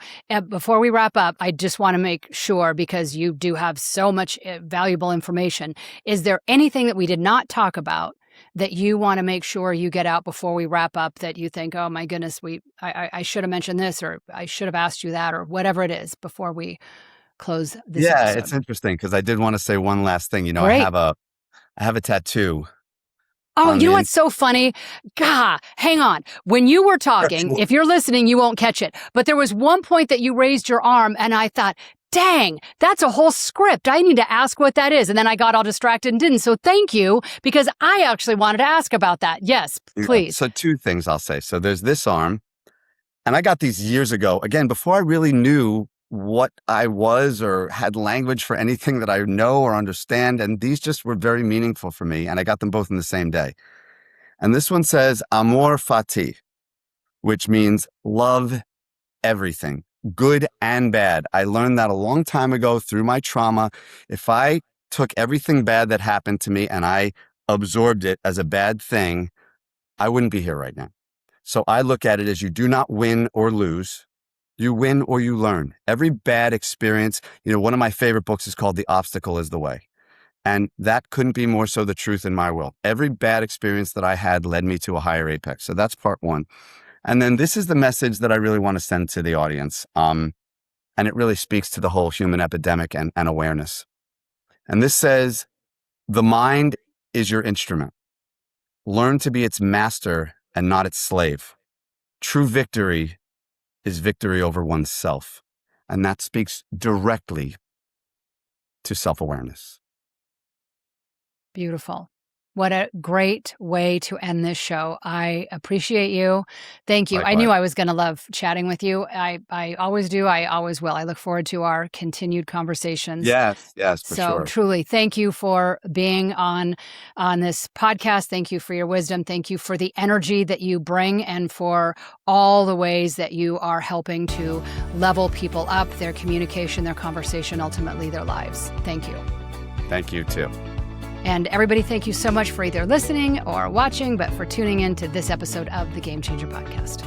Before we wrap up, I just want to make sure, because you do have so much valuable information, is there anything that we did not talk about that you want to make sure you get out before we wrap up, that you think, oh my goodness, I should have mentioned this, or I should have asked you that, or whatever it is, before we close this episode? It's interesting because I did want to say one last thing. Great. I have a tattoo. Oh, you know what's so funny? God, hang on. When you were talking, if you're listening, you won't catch it. But there was one point that you raised your arm and I thought, dang, that's a whole script. I need to ask what that is. And then I got all distracted and didn't. So thank you, because I actually wanted to ask about that. Yes, please. So two things I'll say. So there's this arm, and I got these years ago, again, before I really knew what I was or had language for anything that I know or understand. And these just were very meaningful for me. And I got them both in the same day. And this one says amor fati, which means love everything, good and bad. I learned that a long time ago through my trauma. If I took everything bad that happened to me and I absorbed it as a bad thing, I wouldn't be here right now. So I look at it as you do not win or lose. You win or you learn. Every bad experience, one of my favorite books is called The Obstacle is the Way. And that couldn't be more so the truth in my world. Every bad experience that I had led me to a higher apex. So that's part one. And then this is the message that I really want to send to the audience. And it really speaks to the whole human epidemic and awareness. And this says, the mind is your instrument. Learn to be its master and not its slave. True victory is victory over oneself. And that speaks directly to self-awareness. Beautiful. What a great way to end this show. I appreciate you. Thank you. I knew Likewise. I was going to love chatting with you. I always do. I always will. I look forward to our continued conversations. Yes, for So sure. truly, thank you for being on this podcast. Thank you for your wisdom. Thank you for the energy that you bring and for all the ways that you are helping to level people up, their communication, their conversation, ultimately their lives. Thank you. Thank you too. And everybody, thank you so much for either listening or watching, but for tuning in to this episode of the Game Changer Podcast.